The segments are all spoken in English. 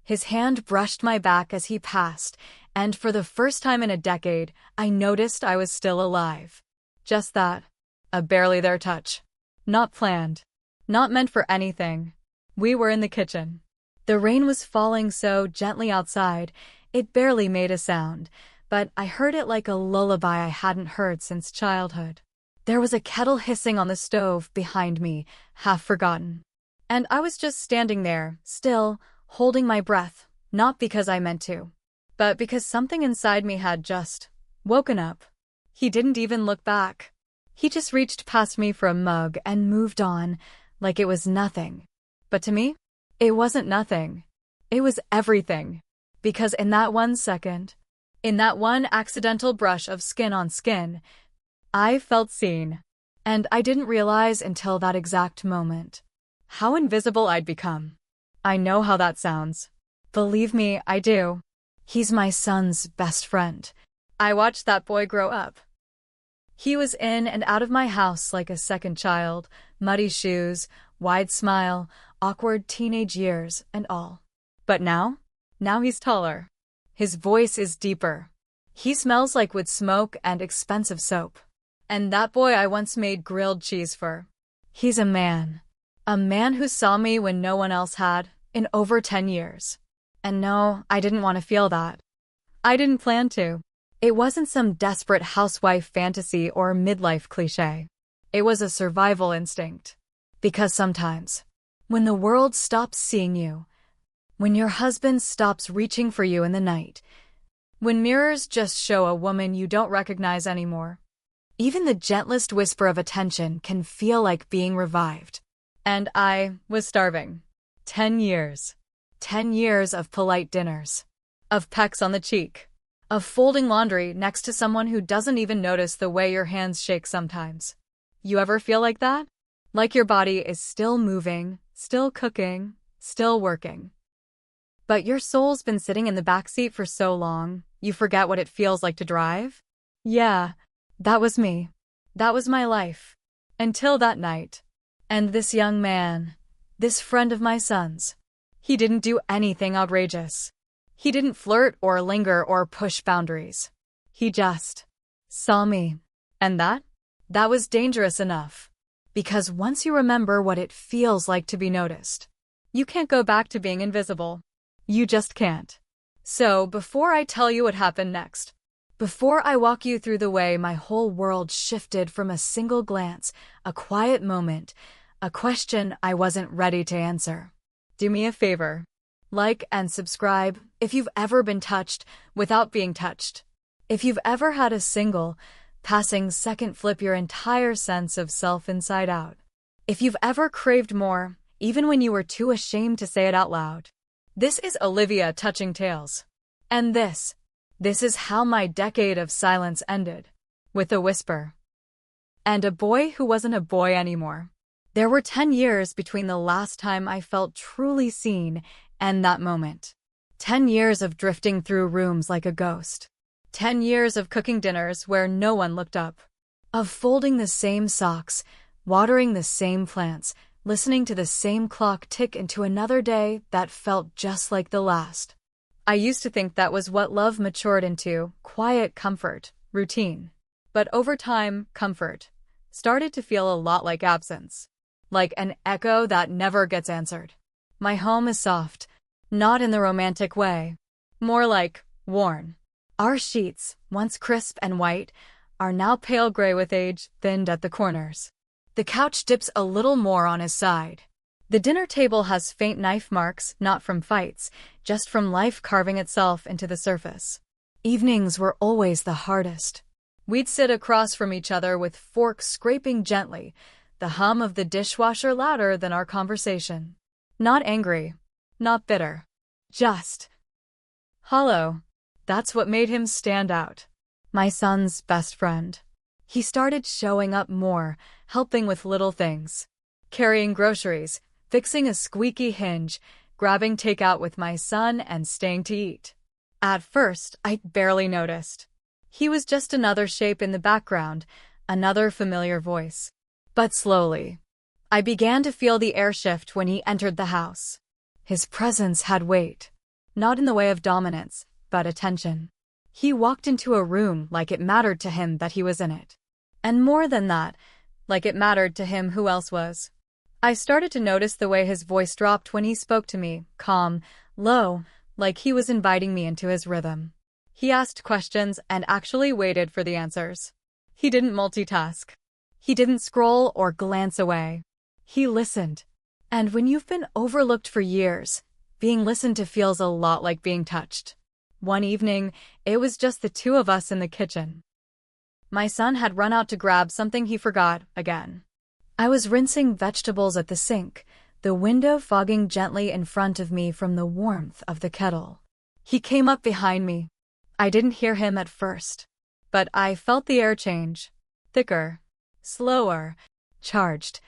His hand brushed my back as he passed, and for the first time in a decade, I noticed I was still alive. Just that. A barely there touch. Not planned. Not meant for anything. We were in the kitchen. The rain was falling so gently outside, it barely made a sound, but I heard it like a lullaby I hadn't heard since childhood. There was a kettle hissing on the stove behind me, half forgotten. And I was just standing there, still, holding my breath, not because I meant to, but because something inside me had just woken up. He didn't even look back. He just reached past me for a mug and moved on, like it was nothing. But to me, it wasn't nothing. It was everything. Because in that 1 second, in that one accidental brush of skin on skin, I felt seen. And I didn't realize until that exact moment how invisible I'd become. I know how that sounds. Believe me, I do. He's my son's best friend. I watched that boy grow up. He was in and out of my house like a second child, muddy shoes, wide smile, awkward teenage years, and all. But now he's taller. His voice is deeper. He smells like wood smoke and expensive soap. And that boy I once made grilled cheese for. He's a man. A man who saw me when no one else had, in over 10 years. And no, I didn't want to feel that. I didn't plan to. It wasn't some desperate housewife fantasy or midlife cliché. It was a survival instinct. Because sometimes, when the world stops seeing you, when your husband stops reaching for you in the night, when mirrors just show a woman you don't recognize anymore, even the gentlest whisper of attention can feel like being revived. And I was starving. 10 years. 10 years of polite dinners. Of pecks on the cheek. Of folding laundry next to someone who doesn't even notice the way your hands shake sometimes. You ever feel like that? Like your body is still moving, still cooking, still working. But your soul's been sitting in the backseat for so long, you forget what it feels like to drive? Yeah, that was me. That was my life. Until that night. And this young man, this friend of my son's, he didn't do anything outrageous. He didn't flirt or linger or push boundaries. He just saw me. And that was dangerous enough. Because once you remember what it feels like to be noticed, you can't go back to being invisible. You just can't. So, before I tell you what happened next, before I walk you through the way my whole world shifted from a single glance, a quiet moment, a question I wasn't ready to answer, do me a favor. Like and subscribe if you've ever been touched without being touched. If you've ever had a single, passing second flip your entire sense of self inside out. If you've ever craved more, even when you were too ashamed to say it out loud. This is Olivia touching tales. And this is how my decade of silence ended. With a whisper. And a boy who wasn't a boy anymore. There were 10 years between the last time I felt truly seen and that moment. 10 years of drifting through rooms like a ghost. 10 years of cooking dinners where no one looked up. Of folding the same socks, watering the same plants, listening to the same clock tick into another day that felt just like the last. I used to think that was what love matured into, quiet comfort, routine. But over time, comfort started to feel a lot like absence. Like an echo that never gets answered. My home is soft, not in the romantic way. More like worn. Our sheets, once crisp and white, are now pale gray with age, thinned at the corners. The couch dips a little more on his side. The dinner table has faint knife marks, not from fights, just from life carving itself into the surface. Evenings were always the hardest. We'd sit across from each other with forks scraping gently, the hum of the dishwasher louder than our conversation. Not angry, not bitter. Just hollow. That's what made him stand out. My son's best friend. He started showing up more, helping with little things. Carrying groceries, fixing a squeaky hinge, grabbing takeout with my son and staying to eat. At first, I barely noticed. He was just another shape in the background, another familiar voice. But slowly, I began to feel the air shift when he entered the house. His presence had weight. Not in the way of dominance, but attention. He walked into a room like it mattered to him that he was in it. And more than that, like it mattered to him who else was. I started to notice the way his voice dropped when he spoke to me, calm, low, like he was inviting me into his rhythm. He asked questions and actually waited for the answers. He didn't multitask. He didn't scroll or glance away. He listened. And when you've been overlooked for years, being listened to feels a lot like being touched. One evening, it was just the two of us in the kitchen. My son had run out to grab something he forgot again. I was rinsing vegetables at the sink, the window fogging gently in front of me from the warmth of the kettle. He came up behind me. I didn't hear him at first, but I felt the air change. Thicker, slower, charged.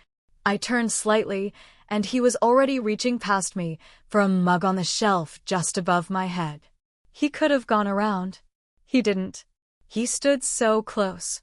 I turned slightly, and he was already reaching past me for a mug on the shelf just above my head. He could have gone around. He didn't. He stood so close.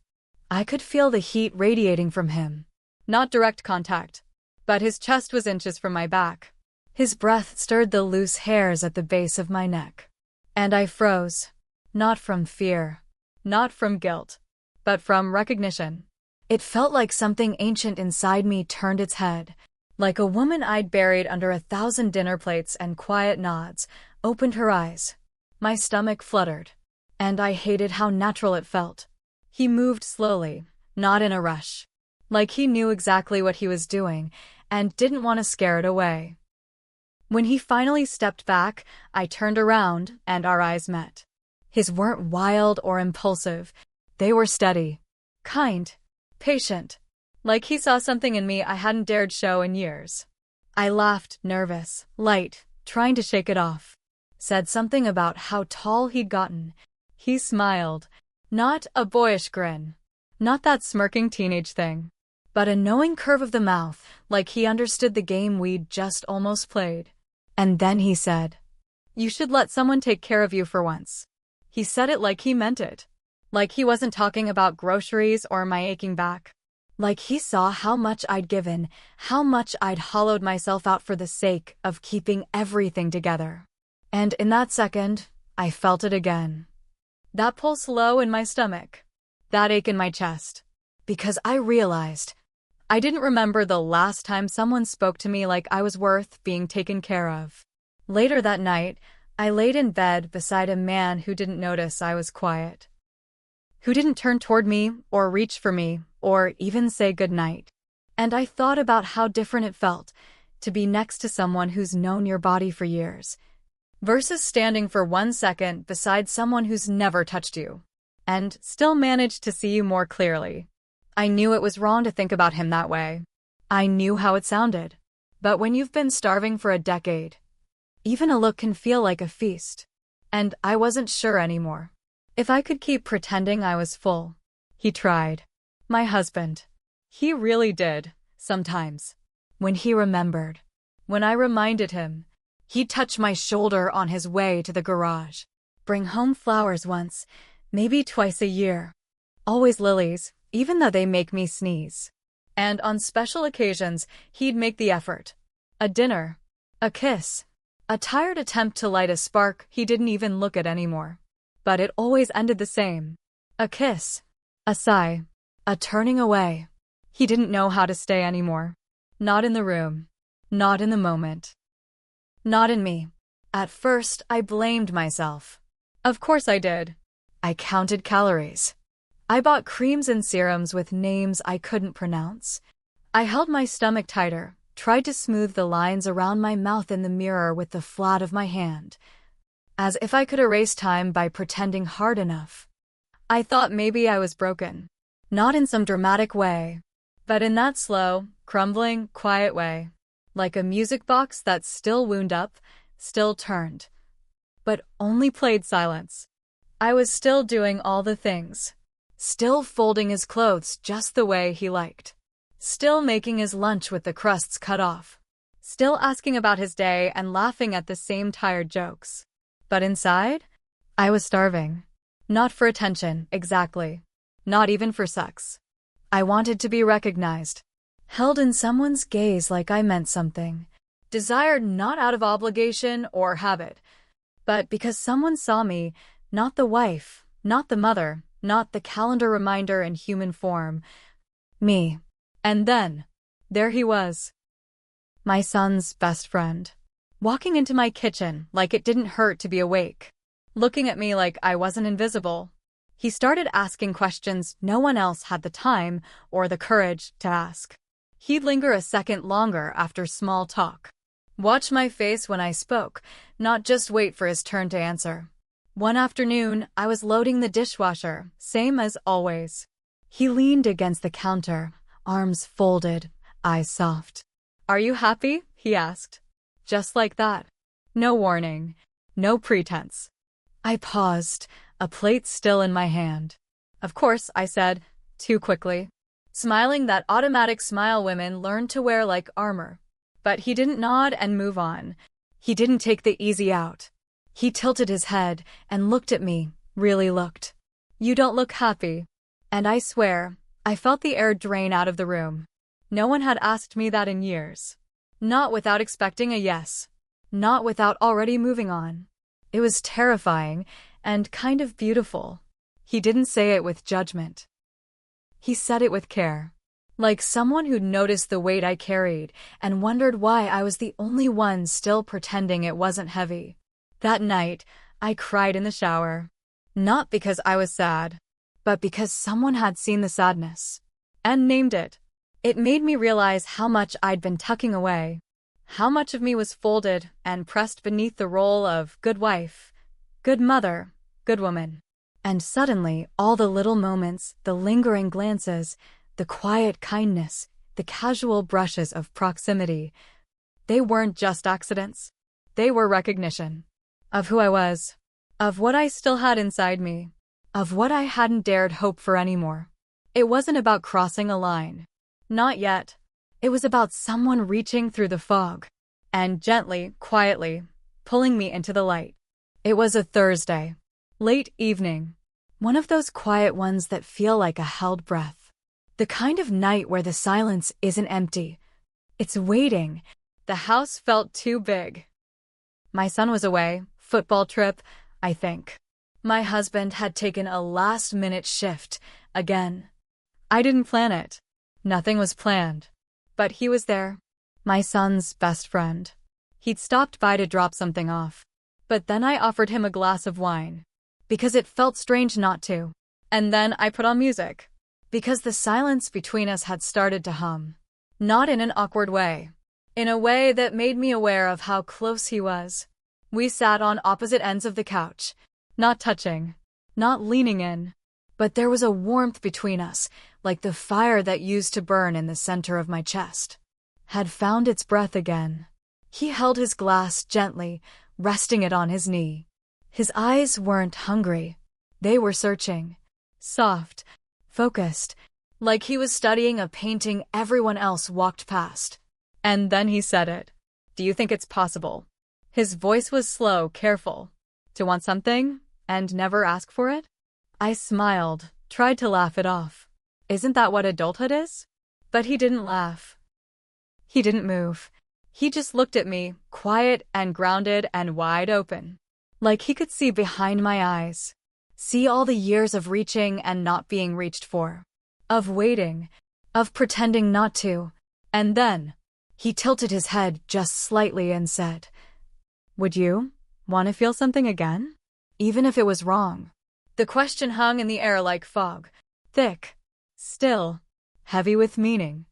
I could feel the heat radiating from him. Not direct contact, but his chest was inches from my back. His breath stirred the loose hairs at the base of my neck. And I froze. Not from fear, not from guilt, but from recognition. It felt like something ancient inside me turned its head, like a woman I'd buried under 1,000 dinner plates and quiet nods, opened her eyes. My stomach fluttered, and I hated how natural it felt. He moved slowly, not in a rush, like he knew exactly what he was doing and didn't want to scare it away. When he finally stepped back, I turned around and our eyes met. His weren't wild or impulsive. They were steady, kind, patient, like he saw something in me I hadn't dared show in years. I laughed, nervous, light, trying to shake it off. Said something about how tall he'd gotten. He smiled. Not a boyish grin. Not that smirking teenage thing. But a knowing curve of the mouth, like he understood the game we'd just almost played. And then he said, "You should let someone take care of you for once." He said it like he meant it. Like he wasn't talking about groceries or my aching back. Like he saw how much I'd given, how much I'd hollowed myself out for the sake of keeping everything together. And in that second, I felt it again. That pulse low in my stomach. That ache in my chest. Because I realized I didn't remember the last time someone spoke to me like I was worth being taken care of. Later that night, I laid in bed beside a man who didn't notice I was quiet. Who didn't turn toward me or reach for me or even say goodnight. And I thought about how different it felt to be next to someone who's known your body for years, versus standing for 1 second beside someone who's never touched you and still managed to see you more clearly. I knew it was wrong to think about him that way. I knew how it sounded. But when you've been starving for a decade, even a look can feel like a feast. And I wasn't sure anymore if I could keep pretending I was full. He tried. My husband. He really did, sometimes. When he remembered. When I reminded him. He'd touch my shoulder on his way to the garage. Bring home flowers once, maybe twice a year. Always lilies, even though they make me sneeze. And on special occasions, he'd make the effort. A dinner. A kiss. A tired attempt to light a spark he didn't even look at anymore. But it always ended the same. A kiss. A sigh. A turning away. He didn't know how to stay anymore. Not in the room. Not in the moment. Not in me. At first, I blamed myself. Of course I did. I counted calories. I bought creams and serums with names I couldn't pronounce. I held my stomach tighter, tried to smooth the lines around my mouth in the mirror with the flat of my hand, as if I could erase time by pretending hard enough. I thought maybe I was broken. Not in some dramatic way, but in that slow, crumbling, quiet way. Like a music box that's still wound up, still turned, but only played silence. I was still doing all the things. Still folding his clothes just the way he liked. Still making his lunch with the crusts cut off. Still asking about his day and laughing at the same tired jokes. But inside, I was starving. Not for attention, exactly. Not even for sex. I wanted to be recognized. Held in someone's gaze like I meant something. Desired not out of obligation or habit, but because someone saw me, not the wife, not the mother, not the calendar reminder in human form. Me. And then, there he was. My son's best friend. Walking into my kitchen like it didn't hurt to be awake. Looking at me like I wasn't invisible. He started asking questions no one else had the time or the courage to ask. He'd linger a second longer after small talk. Watch my face when I spoke, not just wait for his turn to answer. One afternoon, I was loading the dishwasher, same as always. He leaned against the counter, arms folded, eyes soft. "Are you happy?" he asked. Just like that. No warning. No pretense. I paused, a plate still in my hand. "Of course," I said, too quickly. Smiling that automatic smile women learn to wear like armor. But he didn't nod and move on. He didn't take the easy out. He tilted his head and looked at me, really looked. "You don't look happy." And I swear, I felt the air drain out of the room. No one had asked me that in years. Not without expecting a yes. Not without already moving on. It was terrifying and kind of beautiful. He didn't say it with judgment. He said it with care. Like someone who'd noticed the weight I carried and wondered why I was the only one still pretending it wasn't heavy. That night, I cried in the shower. Not because I was sad, but because someone had seen the sadness and named it. It made me realize how much I'd been tucking away. How much of me was folded and pressed beneath the role of good wife, good mother, good woman. And suddenly, all the little moments, the lingering glances, the quiet kindness, the casual brushes of proximity, they weren't just accidents. They were recognition. Of who I was. Of what I still had inside me. Of what I hadn't dared hope for anymore. It wasn't about crossing a line. Not yet. It was about someone reaching through the fog and gently, quietly, pulling me into the light. It was a Thursday. Late evening. One of those quiet ones that feel like a held breath. The kind of night where the silence isn't empty. It's waiting. The house felt too big. My son was away, football trip, I think. My husband had taken a last-minute shift, again. I didn't plan it. Nothing was planned. But he was there. My son's best friend. He'd stopped by to drop something off. But then I offered him a glass of wine. Because it felt strange not to. And then I put on music. Because the silence between us had started to hum. Not in an awkward way. In a way that made me aware of how close he was. We sat on opposite ends of the couch. Not touching. Not leaning in. But there was a warmth between us, like the fire that used to burn in the center of my chest had found its breath again. He held his glass gently, resting it on his knee. His eyes weren't hungry. They were searching. Soft. Focused. Like he was studying a painting everyone else walked past. And then he said it. "Do you think it's possible?" His voice was slow, careful. "To want something and never ask for it?" I smiled, tried to laugh it off. Isn't that what adulthood is? But he didn't laugh. He didn't move. He just looked at me, quiet and grounded and wide open. Like he could see behind my eyes. See all the years of reaching and not being reached for. Of waiting. Of pretending not to. And then, he tilted his head just slightly and said, "Would you want to feel something again? Even if it was wrong?" The question hung in the air like fog. Thick. Still. Heavy with meaning.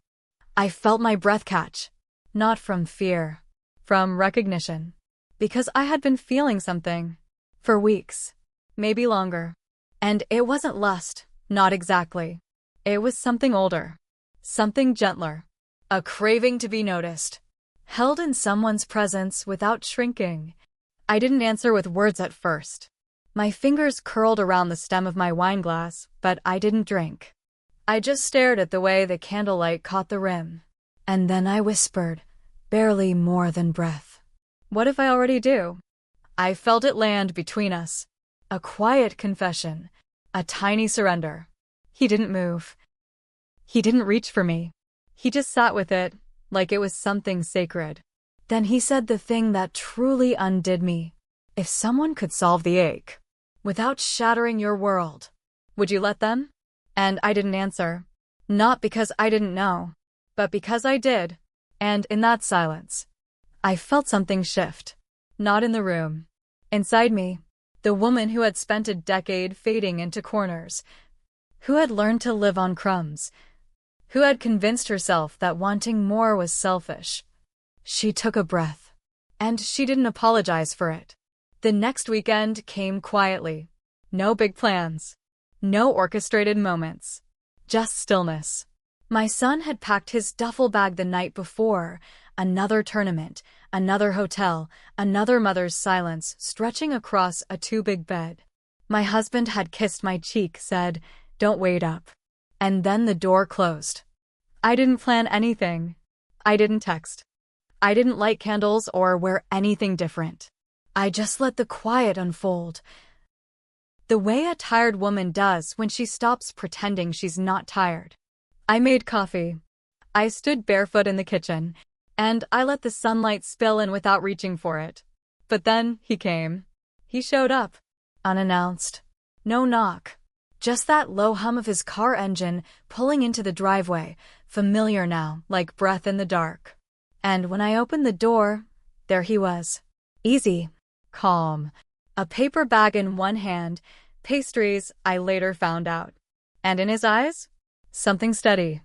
I felt my breath catch. Not from fear. From recognition. Because I had been feeling something. For weeks. Maybe longer. And it wasn't lust. Not exactly. It was something older. Something gentler. A craving to be noticed. Held in someone's presence without shrinking. I didn't answer with words at first. My fingers curled around the stem of my wine glass, but I didn't drink. I just stared at the way the candlelight caught the rim. And then I whispered, barely more than breath. "What if I already do?" I felt it land between us. A quiet confession. A tiny surrender. He didn't move. He didn't reach for me. He just sat with it, like it was something sacred. Then he said the thing that truly undid me. If someone could solve the ache without shattering your world, would you let them? And I didn't answer. Not because I didn't know, but because I did. And in that silence, I felt something shift. Not in the room. Inside me. The woman who had spent a decade fading into corners, who had learned to live on crumbs, who had convinced herself that wanting more was selfish. She took a breath, and she didn't apologize for it. The next weekend came quietly. No big plans. No orchestrated moments. Just stillness. My son had packed his duffel bag the night before. Another tournament, another hotel, another mother's silence stretching across a too-big bed. My husband had kissed my cheek, said, "Don't wait up." And then the door closed. I didn't plan anything. I didn't text. I didn't light candles or wear anything different. I just let the quiet unfold. The way a tired woman does when she stops pretending she's not tired. I made coffee. I stood barefoot in the kitchen, and I let the sunlight spill in without reaching for it. But then he came. He showed up, unannounced. No knock. Just that low hum of his car engine pulling into the driveway, familiar now, like breath in the dark. And when I opened the door, there he was. Easy. Calm. A paper bag in one hand, pastries, I later found out. And in his eyes? Something steady.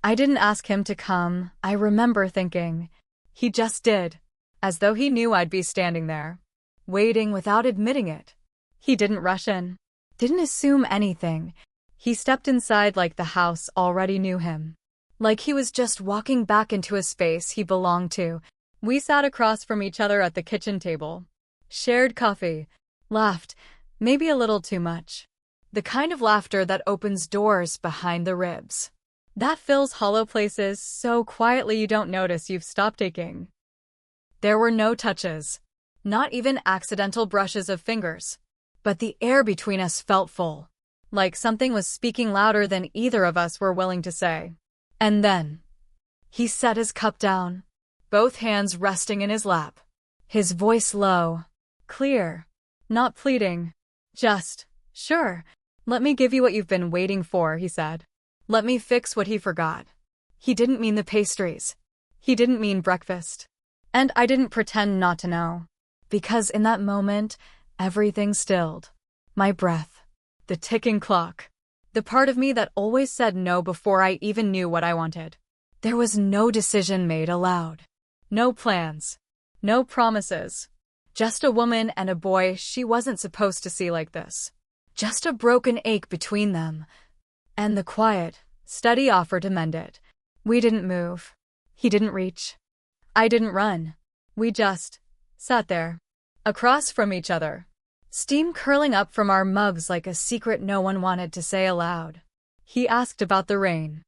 I didn't ask him to come, I remember thinking. He just did. As though he knew I'd be standing there. Waiting without admitting it. He didn't rush in. Didn't assume anything. He stepped inside like the house already knew him. Like he was just walking back into a space he belonged to. We sat across from each other at the kitchen table. Shared coffee. Laughed. Maybe a little too much. The kind of laughter that opens doors behind the ribs. That fills hollow places so quietly you don't notice you've stopped aching. There were no touches. Not even accidental brushes of fingers. But the air between us felt full. Like something was speaking louder than either of us were willing to say. And then, he set his cup down, both hands resting in his lap. His voice low, clear, not pleading. Just, "Sure, let me give you what you've been waiting for," he said. Let me fix what he forgot. He didn't mean the pastries. He didn't mean breakfast. And I didn't pretend not to know. Because in that moment, everything stilled. My breath. The ticking clock. The part of me that always said no before I even knew what I wanted. There was no decision made aloud. No plans. No promises. Just a woman and a boy she wasn't supposed to see like this. Just a broken ache between them. And the quiet, steady offer to mend it. We didn't move. He didn't reach. I didn't run. We just sat there, across from each other. Steam curling up from our mugs like a secret no one wanted to say aloud. He asked about the rain.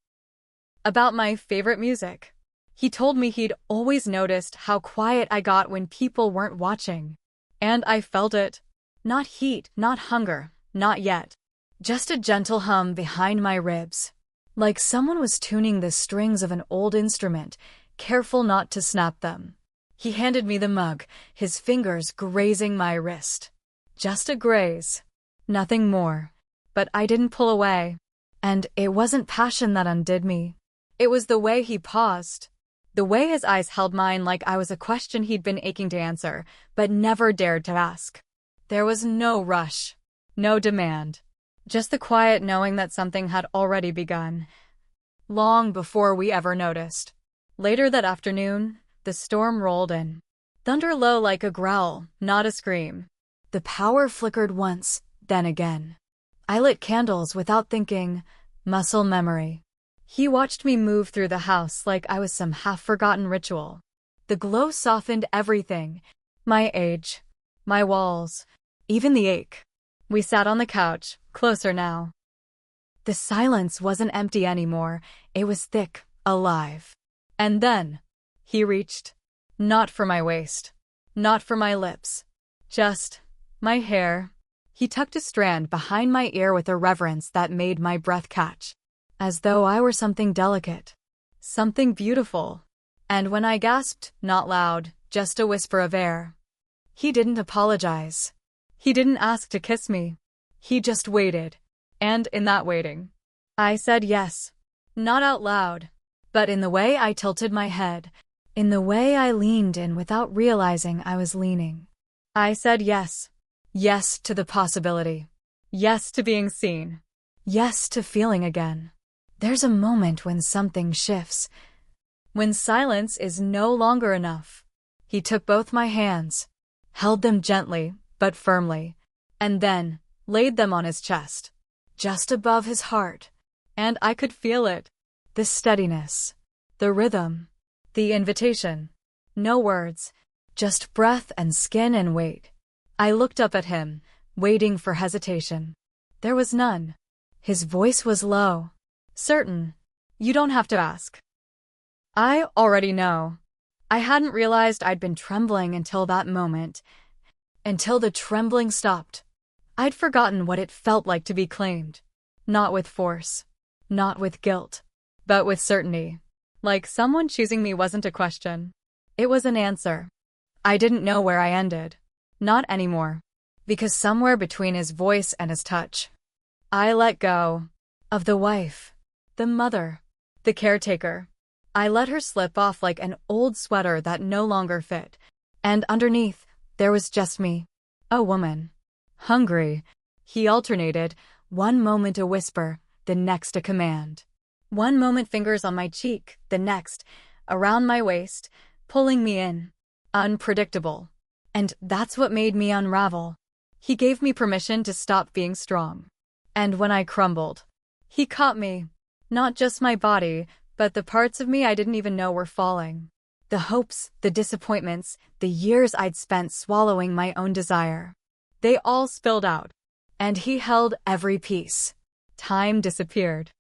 About my favorite music. He told me he'd always noticed how quiet I got when people weren't watching. And I felt it. Not heat, not hunger, not yet. Just a gentle hum behind my ribs. Like someone was tuning the strings of an old instrument, careful not to snap them. He handed me the mug, his fingers grazing my wrist. Just a graze. Nothing more. But I didn't pull away. And it wasn't passion that undid me. It was the way he paused. The way his eyes held mine like I was a question he'd been aching to answer, but never dared to ask. There was no rush. No demand. Just the quiet knowing that something had already begun. Long before we ever noticed. Later that afternoon, the storm rolled in. Thunder low like a growl, not a scream. The power flickered once, then again. I lit candles without thinking, muscle memory. He watched me move through the house like I was some half-forgotten ritual. The glow softened everything. My age, my walls, even the ache. We sat on the couch, closer now. The silence wasn't empty anymore, it was thick, alive. And then, he reached. Not for my waist. Not for my lips. Just my hair. He tucked a strand behind my ear with a reverence that made my breath catch. As though I were something delicate. Something beautiful. And when I gasped, not loud, just a whisper of air, He didn't apologize. He didn't ask to kiss me. He just waited. And in that waiting, I said yes. Not out loud, but in the way I tilted my head, in the way I leaned in without realizing I was leaning. I said yes. Yes to the possibility. Yes to being seen. Yes to feeling again. There's a moment when something shifts, when silence is no longer enough. He took both my hands, held them gently but firmly, and then laid them on his chest, just above his heart, and I could feel it. The steadiness, the rhythm, the invitation. No words, just breath and skin and weight. I looked up at him, waiting for hesitation. There was none. His voice was low, certain. You don't have to ask. I already know. I hadn't realized I'd been trembling until that moment, until the trembling stopped. I'd forgotten what it felt like to be claimed. Not with force, not with guilt, but with certainty. Like someone choosing me wasn't a question. It was an answer. I didn't know where I ended. Not anymore. Because somewhere between his voice and his touch, I let go of the wife, the mother, the caretaker. I let her slip off like an old sweater that no longer fit. And underneath, there was just me. A woman. Hungry. He alternated, one moment a whisper, the next a command. One moment fingers on my cheek, the next, around my waist, pulling me in. Unpredictable. And that's what made me unravel. He gave me permission to stop being strong. And when I crumbled, he caught me. Not just my body, but the parts of me I didn't even know were falling. The hopes, the disappointments, the years I'd spent swallowing my own desire. They all spilled out. And he held every piece. Time disappeared.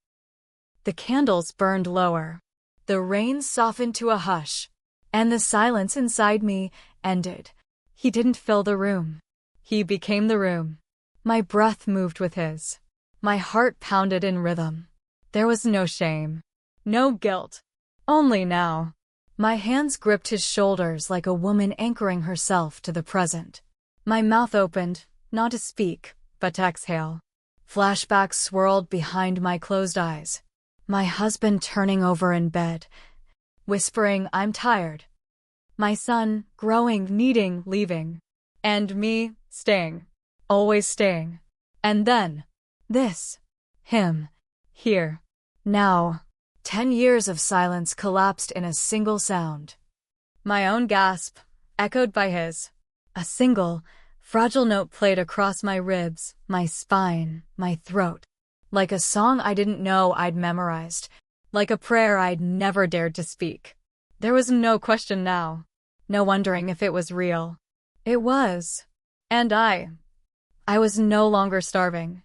The candles burned lower. The rain softened to a hush. And the silence inside me ended. He didn't fill the room. He became the room. My breath moved with his. My heart pounded in rhythm. There was no shame. No guilt. Only now. My hands gripped his shoulders like a woman anchoring herself to the present. My mouth opened, not to speak, but to exhale. Flashbacks swirled behind my closed eyes. My husband turning over in bed, whispering, "I'm tired." My son, growing, needing, leaving. And me, staying. Always staying. And then, this. Him. Here. Now. 10 years of silence collapsed in a single sound. My own gasp, echoed by his. A single, fragile note played across my ribs, my spine, my throat. Like a song I didn't know I'd memorized. Like a prayer I'd never dared to speak. There was no question now. No wondering if it was real. It was. And I was no longer starving.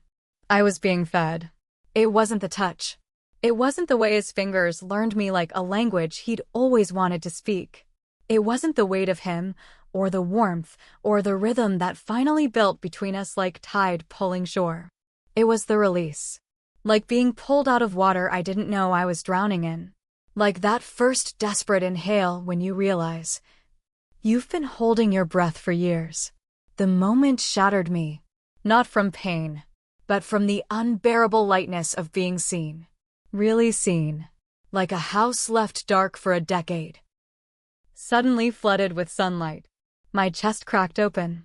I was being fed. It wasn't the touch. It wasn't the way his fingers learned me like a language he'd always wanted to speak. It wasn't the weight of him, or the warmth, or the rhythm that finally built between us like tide pulling shore. It was the release. Like being pulled out of water I didn't know I was drowning in. Like that first desperate inhale when you realize you've been holding your breath for years. The moment shattered me. Not from pain, but from the unbearable lightness of being seen. Really seen. Like a house left dark for a decade. Suddenly flooded with sunlight. My chest cracked open.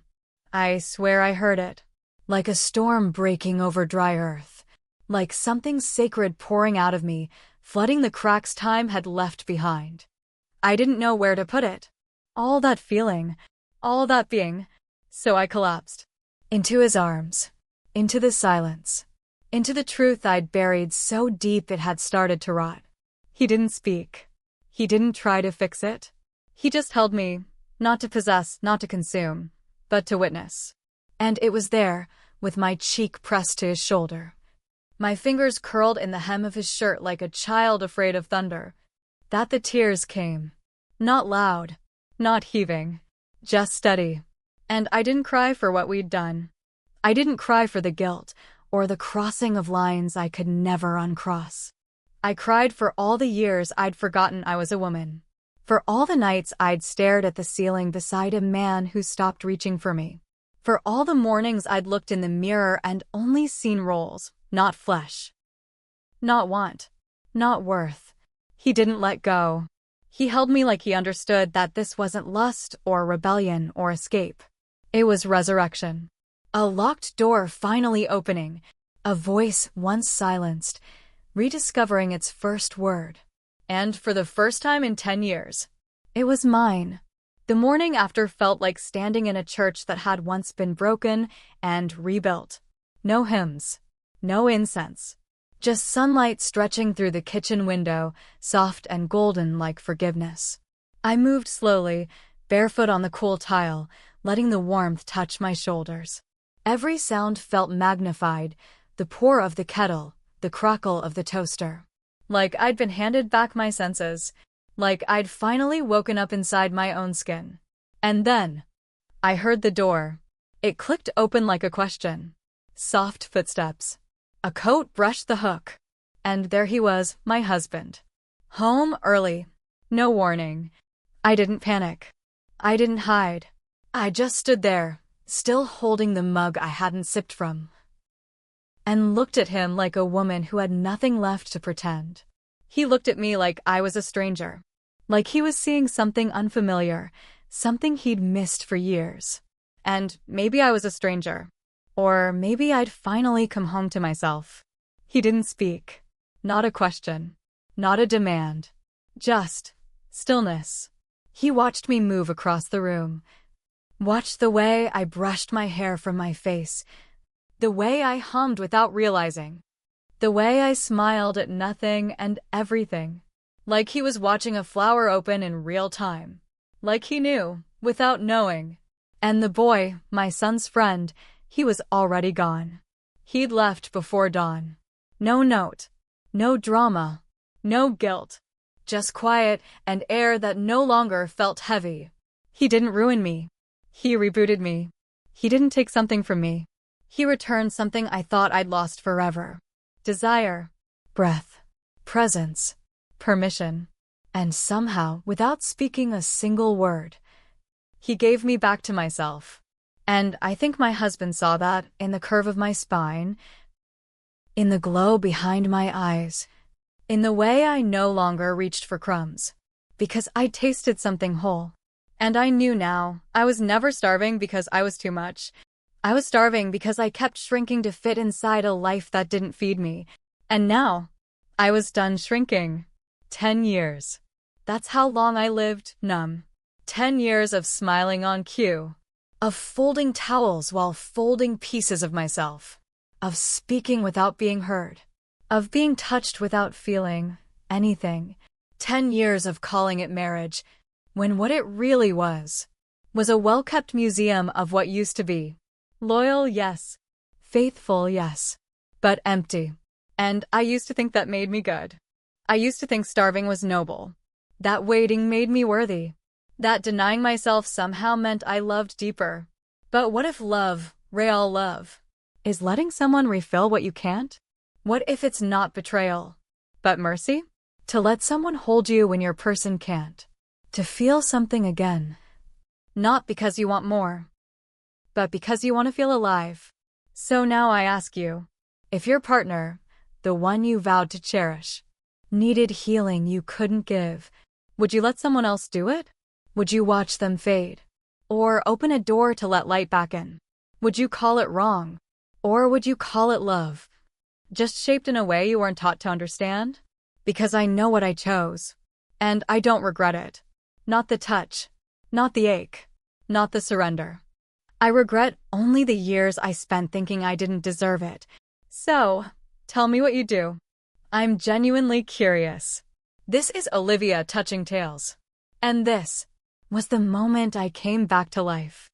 I swear I heard it. Like a storm breaking over dry earth. Like something sacred pouring out of me, flooding the cracks time had left behind. I didn't know where to put it. All that feeling, all that being. So I collapsed. Into his arms. Into the silence. Into the truth I'd buried so deep it had started to rot. He didn't speak. He didn't try to fix it. He just held me, not to possess, not to consume, but to witness. And it was there, with my cheek pressed to his shoulder. My fingers curled in the hem of his shirt like a child afraid of thunder. That the tears came. Not loud, not heaving, just steady. And I didn't cry for what we'd done. I didn't cry for the guilt, or the crossing of lines I could never uncross. I cried for all the years I'd forgotten I was a woman. For all the nights I'd stared at the ceiling beside a man who stopped reaching for me. For all the mornings I'd looked in the mirror and only seen rolls, not flesh. Not want. Not worth. He didn't let go. He held me like he understood that this wasn't lust or rebellion or escape. It was resurrection. A locked door finally opening, a voice once silenced, rediscovering its first word. And for the first time in 10 years, it was mine. The morning after felt like standing in a church that had once been broken and rebuilt. No hymns, no incense, just sunlight stretching through the kitchen window, soft and golden like forgiveness. I moved slowly, barefoot on the cool tile, letting the warmth touch my shoulders. Every sound felt magnified, the pour of the kettle, the crackle of the toaster. Like I'd been handed back my senses, like I'd finally woken up inside my own skin. And then, I heard the door. It clicked open like a question. Soft footsteps. A coat brushed the hook. And there he was, my husband. Home early. No warning. I didn't panic. I didn't hide. I just stood there, still holding the mug I hadn't sipped from, and looked at him like a woman who had nothing left to pretend. He looked at me like I was a stranger, like he was seeing something unfamiliar, something he'd missed for years. And maybe I was a stranger, or maybe I'd finally come home to myself. He didn't speak. Not a question, not a demand, just stillness. He watched me move across the room, watched the way I brushed my hair from my face, the way I hummed without realizing, the way I smiled at nothing and everything, like he was watching a flower open in real time, like he knew, without knowing. And the boy, my son's friend, he was already gone. He'd left before dawn. No note, no drama, no guilt, just quiet and air that no longer felt heavy. He didn't ruin me. He rebooted me. He didn't take something from me. He returned something I thought I'd lost forever. Desire, breath, presence, permission. And somehow, without speaking a single word, he gave me back to myself. And I think my husband saw that in the curve of my spine, in the glow behind my eyes, in the way I no longer reached for crumbs, because I'd tasted something whole. And I knew now, I was never starving because I was too much. I was starving because I kept shrinking to fit inside a life that didn't feed me. And now, I was done shrinking. 10 years. That's how long I lived, numb. 10 years of smiling on cue. Of folding towels while folding pieces of myself. Of speaking without being heard. Of being touched without feeling anything. 10 years of calling it marriage, when what it really was a well-kept museum of what used to be. Loyal, yes. Faithful, yes. But empty. And I used to think that made me good. I used to think starving was noble. That waiting made me worthy. That denying myself somehow meant I loved deeper. But what if love, real love, is letting someone refill what you can't? What if it's not betrayal, but mercy? To let someone hold you when your person can't. To feel something again. Not because you want more, but because you want to feel alive. So now I ask you, if your partner, the one you vowed to cherish, needed healing you couldn't give, would you let someone else do it? Would you watch them fade? Or open a door to let light back in? Would you call it wrong? Or would you call it love? Just shaped in a way you weren't taught to understand? Because I know what I chose. And I don't regret it. Not the touch. Not the ache. Not the surrender. I regret only the years I spent thinking I didn't deserve it. So, tell me what you do. I'm genuinely curious. This is Olivia touching tales. And this was the moment I came back to life.